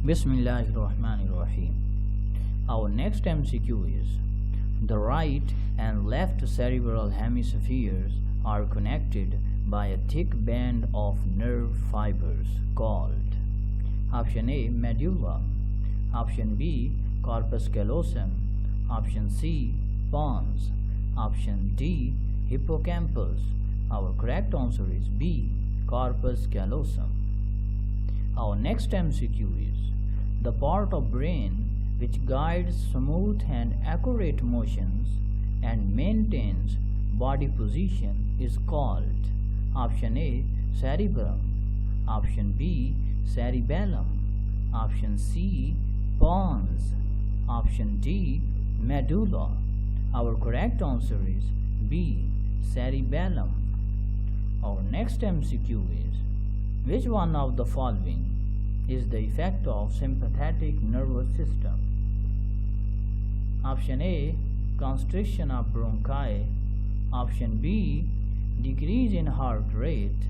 Bismillahirrahmanirrahim. Our next MCQ is: the right and left cerebral hemispheres are connected by a thick band of nerve fibers called Option A, medulla, Option B, corpus callosum, Option C, pons, Option D, hippocampus. Our correct answer is B, corpus callosum. Our next MCQ is: the part of brain which guides smooth and accurate motions and maintains body position is called Option A, cerebrum, Option B, cerebellum, Option C, pons, Option D, medulla. Our correct answer is B, cerebellum. Our next MCQ is: which one of the following is the effect of sympathetic nervous system? Option A, constriction of bronchi, Option B, decrease in heart rate,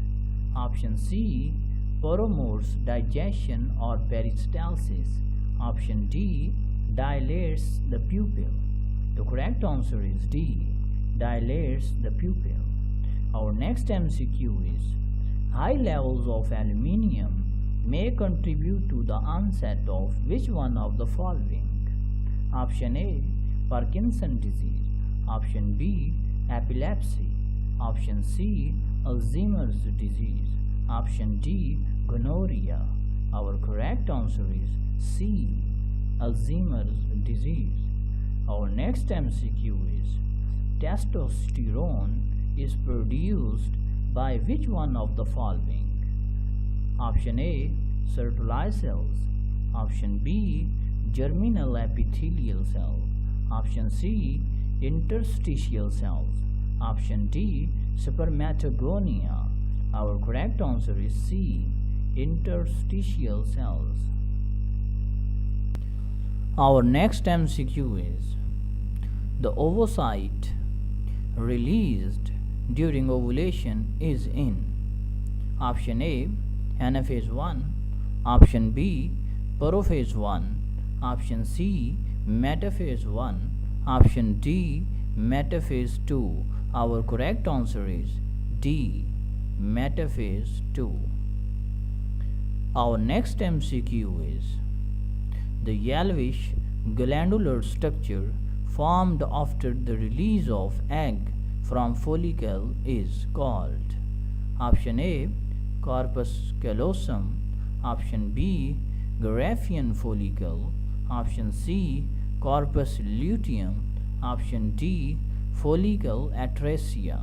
Option C, promotes digestion or peristalsis, Option D, dilates the pupil. The correct answer is D, dilates the pupil. Our next MCQ is: high levels of aluminium may contribute to the onset of which one of the following? Option A, Parkinson's disease, Option B, epilepsy, Option C, Alzheimer's disease, Option D, gonorrhea. Our correct answer is C, Alzheimer's disease. Our next MCQ is: testosterone is produced by which one of the following? Option A, Sertoli cells, Option B, germinal epithelial cell, Option C, interstitial cells, Option D, spermatogonia. Our correct answer is C, interstitial cells. Our next MCQ is: the ovocyte released during ovulation is in Option A, anaphase 1, Option B, prophase 1, Option C, metaphase 1, Option D, metaphase 2. Our correct answer is D, metaphase 2. Our next MCQ is: the yellowish glandular structure formed after the release of egg from follicle is called Option A, corpus callosum, Option B, Graafian follicle, Option C, corpus luteum, Option D, follicle atresia.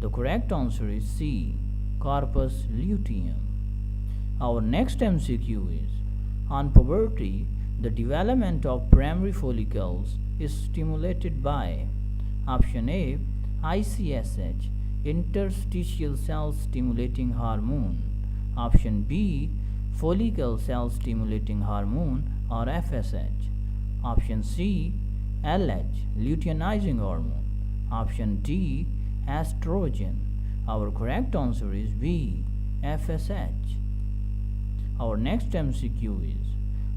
The correct answer is C, corpus luteum. Our next MCQ is: on puberty, the development of primary follicles is stimulated by Option A, ICSH, interstitial cell stimulating hormone, Option B, follicle cell stimulating hormone or FSH, Option C, LH, luteinizing hormone, Option D, estrogen. Our correct answer is B, FSH. Our next MCQ is: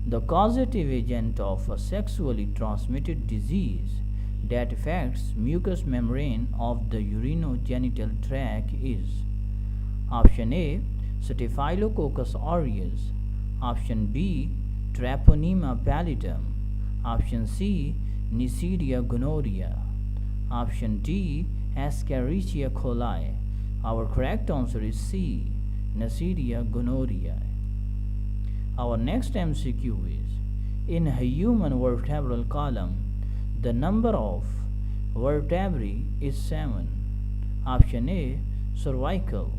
the causative agent of a sexually transmitted disease that affects mucous membrane of the urinogenital tract is Option A, Staphylococcus aureus, Option B, Treponema pallidum, Option C, Neisseria gonorrhea, Option D, Escherichia coli. Our correct answer is C, Neisseria gonorrhea. Our next MCQ is: in a human vertebral column, the number of vertebrae is 7. Option A, cervical,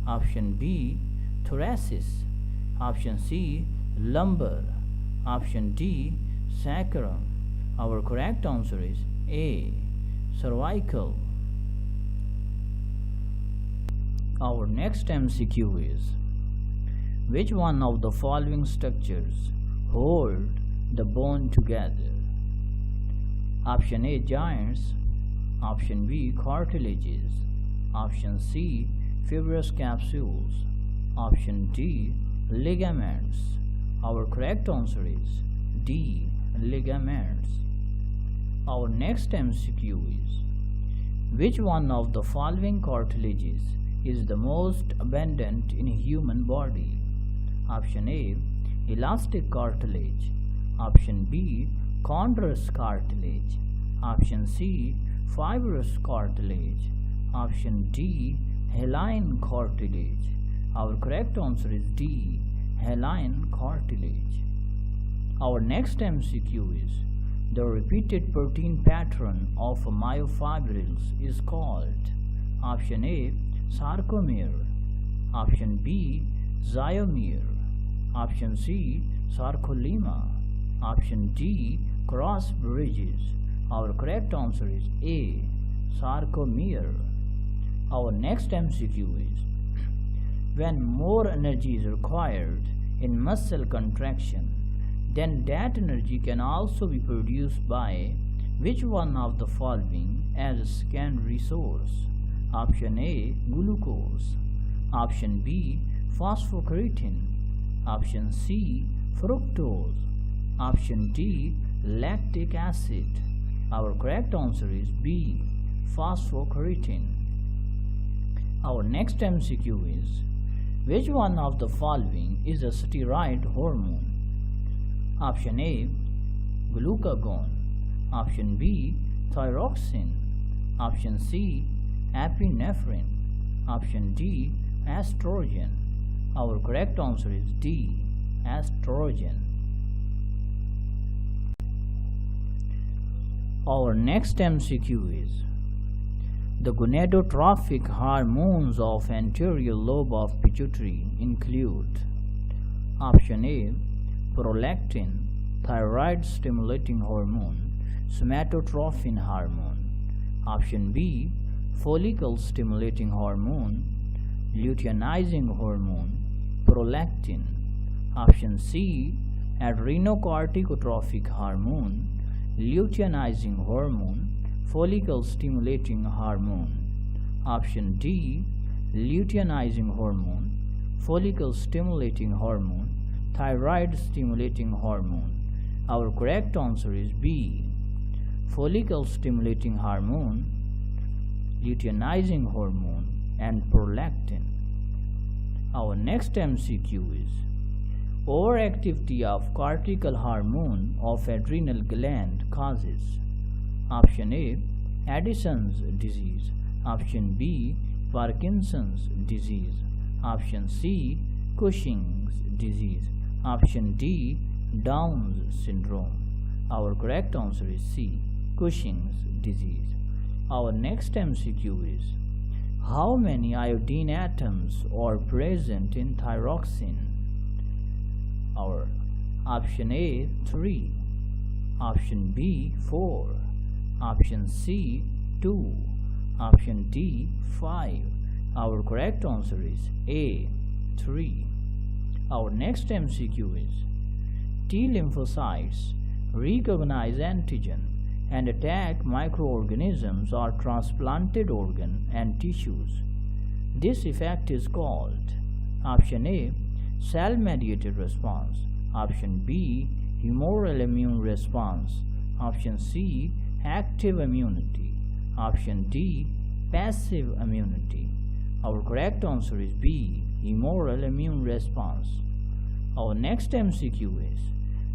Option B, thoracic, Option C, lumbar, Option D, sacrum. Our correct answer is A, cervical. Our next MCQ is: which one of the following structures hold the bone together? Option A, joints, Option B, cartilages, Option C, fibrous capsules, Option D, ligaments. Our correct answer is D. Ligaments. Our next MCQ is, which one of the following cartilages is the most abundant in human body? Option A. Elastic cartilage. Option B. Chondrous cartilage. Option C. Fibrous cartilage. Option D. Hyaline cartilage. Our correct answer is D. Hyaline cartilage. Our next MCQ is, the repeated protein pattern of myofibrils is called. Option A. Sarcomere. Option B. Zyomere. Option C. Sarcolemma. Option D. Cross bridges. Our correct answer is A. Sarcomere. Our next MCQ is, when more energy is required in muscle contraction, then that energy can also be produced by which one of the following as a secondary source? Option A. Glucose. Option B. Phosphocreatine. Option C. Fructose. Option D. Lactic acid. Our correct answer is B. Phosphocreatine. Our next MCQ is, which one of the following is a steroid hormone? Option A. Glucagon. Option B. Thyroxine. Option C. Epinephrine. Option D. Estrogen. Our correct answer is D. Estrogen. Our next MCQ is, the gonadotrophic hormones of anterior lobe of pituitary include. Option A. Prolactin, thyroid stimulating hormone, somatotropin hormone. Option B. Follicle stimulating hormone, luteinizing hormone, prolactin. Option C. Adrenocorticotropic hormone, luteinizing hormone, follicle stimulating hormone. Option D. Luteinizing hormone, follicle stimulating hormone, thyroid stimulating hormone. Our correct answer is B. Follicle stimulating hormone, luteinizing hormone, and prolactin. Our next MCQ is, overactivity of cortical hormone of adrenal gland causes. Option A. Addison's disease. Option B. Parkinson's disease. Option C. Cushing's disease. Option D. Down's syndrome. Our correct answer is C. Cushing's disease. Our next MCQ is, how many iodine atoms are present in thyroxine? Our option A. 3. Option B. 4. Option C. 2. Option D. 5. Our correct answer is A. 3. Our next MCQ is, T lymphocytes recognize antigen and attack microorganisms or transplanted organ and tissues. This effect is called. Option A. Cell-mediated response. Option B. Humoral immune response. Option C. Active immunity. Option D. Passive immunity. Our correct answer is B. Humoral immune response. Our next MCQ is,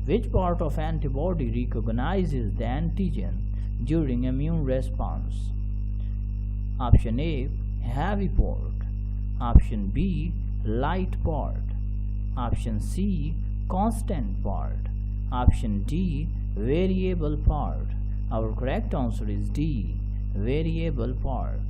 which part of antibody recognizes the antigen during immune response? Option A. Heavy part. Option B. Light part. Option C. Constant part. Option D. Variable part. Our correct answer is D. Variable part.